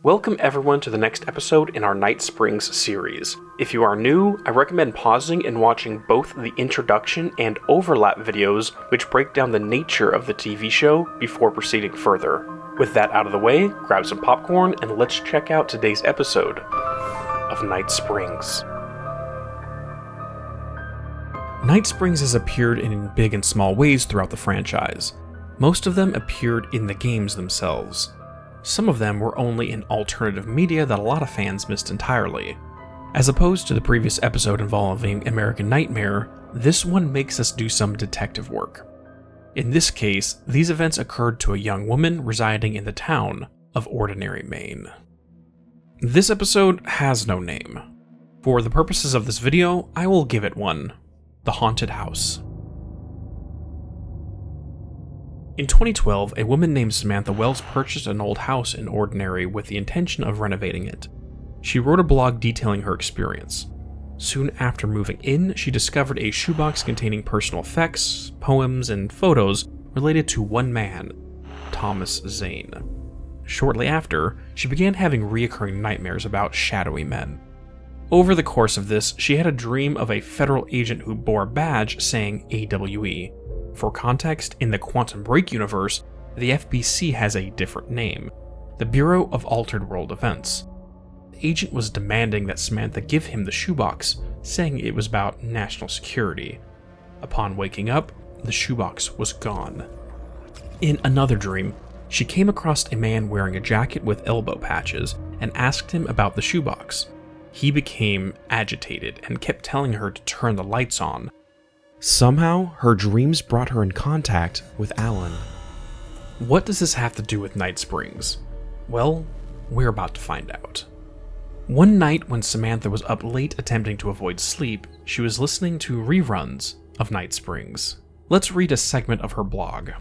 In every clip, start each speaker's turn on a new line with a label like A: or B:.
A: Welcome everyone to the next episode in our Night Springs series. If you are new, I recommend pausing and watching both the introduction and overlap videos which break down the nature of the TV show before proceeding further. With that out of the way, grab some popcorn and let's check out today's episode of Night Springs. Night Springs has appeared in big and small ways throughout the franchise. Most of them appeared in the games themselves. Some of them were only in alternative media that a lot of fans missed entirely. As opposed to the previous episode involving American Nightmare, this one makes us do some detective work. In this case, these events occurred to a young woman residing in the town of Ordinary, Maine. This episode has no name. For the purposes of this video, I will give it one: The Haunted House. In 2012, a woman named Samantha Wells purchased an old house in Ordinary with the intention of renovating it. She wrote a blog detailing her experience. Soon after moving in, she discovered a shoebox containing personal effects, poems, and photos related to one man, Thomas Zane. Shortly after, she began having reoccurring nightmares about shadowy men. Over the course of this, she had a dream of a federal agent who bore a badge saying AWE. For context, in the Quantum Break universe, the FBC has a different name, the Bureau of Altered World Events. The agent was demanding that Samantha give him the shoebox, saying it was about national security. Upon waking up, the shoebox was gone. In another dream, she came across a man wearing a jacket with elbow patches and asked him about the shoebox. He became agitated and kept telling her to turn the lights on. Somehow, her dreams brought her in contact with Alan. What does this have to do with Night Springs? Well, we're about to find out. One night when Samantha was up late attempting to avoid sleep, she was listening to reruns of Night Springs. Let's read a segment of her blog.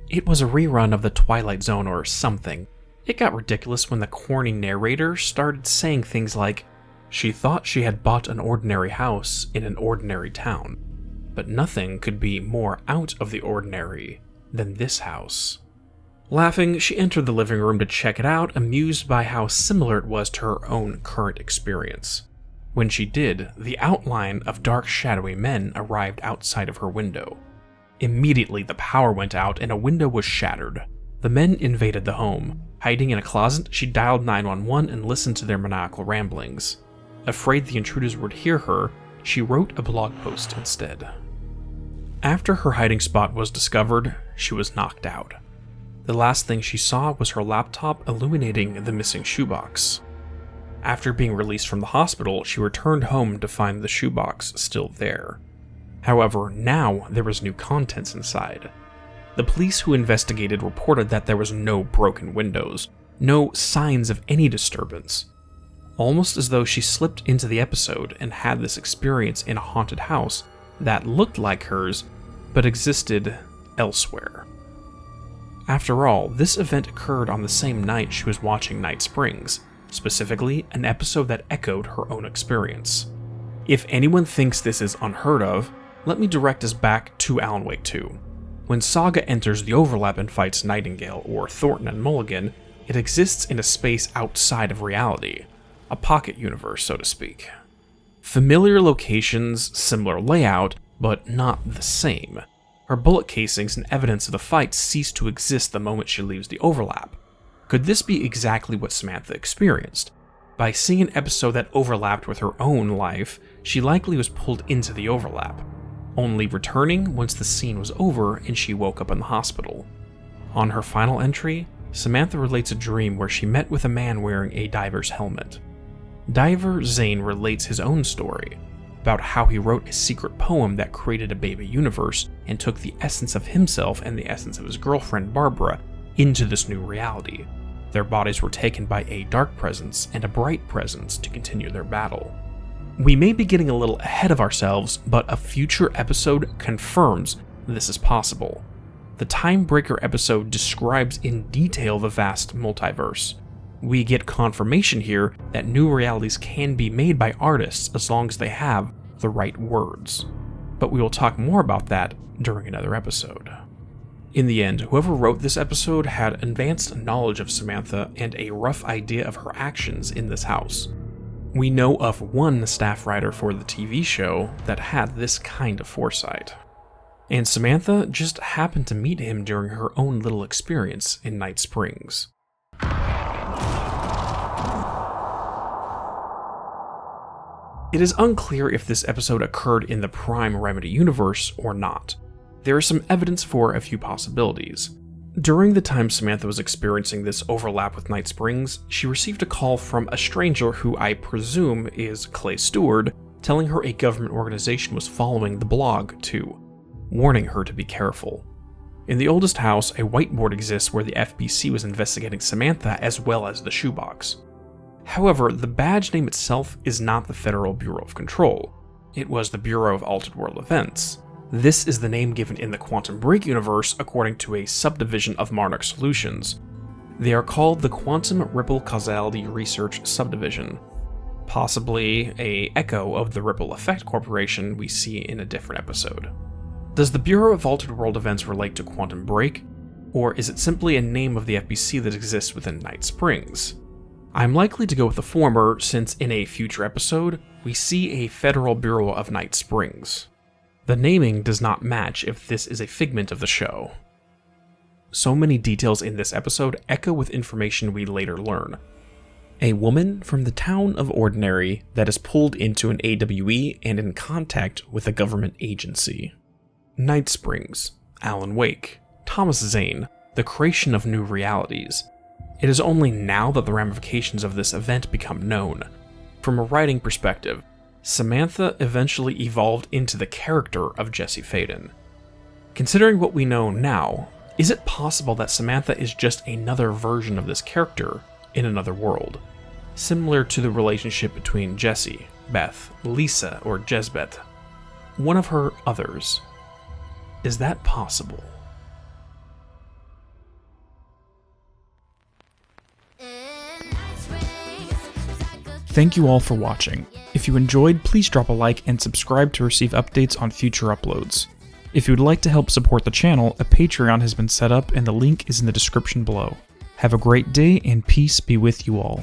A: It was a rerun of The Twilight Zone or something. It got ridiculous when the corny narrator started saying things like, "She thought she had bought an ordinary house in an ordinary town. But nothing could be more out of the ordinary than this house." Laughing, she entered the living room to check it out, amused by how similar it was to her own current experience. When she did, the outline of dark shadowy men arrived outside of her window. Immediately, the power went out and a window was shattered. The men invaded the home. Hiding in a closet, she dialed 911 and listened to their maniacal ramblings. Afraid the intruders would hear her, she wrote a blog post instead. After her hiding spot was discovered, she was knocked out. The last thing she saw was her laptop illuminating the missing shoebox. After being released from the hospital, she returned home to find the shoebox still there. However, now there was new contents inside. The police who investigated reported that there was no broken windows, no signs of any disturbance. Almost as though she slipped into the episode and had this experience in a haunted house that looked like hers, but existed elsewhere. After all, this event occurred on the same night she was watching Night Springs, specifically an episode that echoed her own experience. If anyone thinks this is unheard of, let me direct us back to Alan Wake 2. When Saga enters the overlap and fights Nightingale, or Thornton and Mulligan, it exists in a space outside of reality. A pocket universe, so to speak. Familiar locations, similar layout, but not the same. Her bullet casings and evidence of the fight cease to exist the moment she leaves the overlap. Could this be exactly what Samantha experienced? By seeing an episode that overlapped with her own life, she likely was pulled into the overlap, only returning once the scene was over and she woke up in the hospital. On her final entry, Samantha relates a dream where she met with a man wearing a diver's helmet. Diver Zane relates his own story, about how he wrote a secret poem that created a baby universe and took the essence of himself and the essence of his girlfriend Barbara into this new reality. Their bodies were taken by a dark presence and a bright presence to continue their battle. We may be getting a little ahead of ourselves, but a future episode confirms this is possible. The Timebreaker episode describes in detail the vast multiverse. We get confirmation here that new realities can be made by artists as long as they have the right words. But we will talk more about that during another episode. In the end, whoever wrote this episode had advanced knowledge of Samantha and a rough idea of her actions in this house. We know of one staff writer for the TV show that had this kind of foresight. And Samantha just happened to meet him during her own little experience in Night Springs. It is unclear if this episode occurred in the Prime Remedy universe or not. There is some evidence for a few possibilities. During the time Samantha was experiencing this overlap with Night Springs, she received a call from a stranger who I presume is Clay Stewart, telling her a government organization was following the blog too, warning her to be careful. In the oldest house, a whiteboard exists where the FBC was investigating Samantha as well as the shoebox. However, the badge name itself is not the Federal Bureau of Control. It was the Bureau of Altered World Events. This is the name given in the Quantum Break universe according to a subdivision of Monarch Solutions. They are called the Quantum Ripple Causality Research Subdivision, possibly an echo of the Ripple Effect Corporation we see in a different episode. Does the Bureau of Altered World Events relate to Quantum Break, or is it simply a name of the FBC that exists within Night Springs? I'm likely to go with the former, since in a future episode, we see a Federal Bureau of Night Springs. The naming does not match if this is a figment of the show. So many details in this episode echo with information we later learn. A woman from the town of Ordinary that is pulled into an AWE and in contact with a government agency. Night Springs, Alan Wake, Thomas Zane, the creation of new realities. It is only now that the ramifications of this event become known. From a writing perspective, Samantha eventually evolved into the character of Jesse Faden. Considering what we know now, is it possible that Samantha is just another version of this character in another world? Similar to the relationship between Jesse, Beth, Lisa, or Jezbeth. One of her others. Is that possible? Thank you all for watching. If you enjoyed, please drop a like and subscribe to receive updates on future uploads. If you would like to help support the channel, a Patreon has been set up and the link is in the description below. Have a great day and peace be with you all.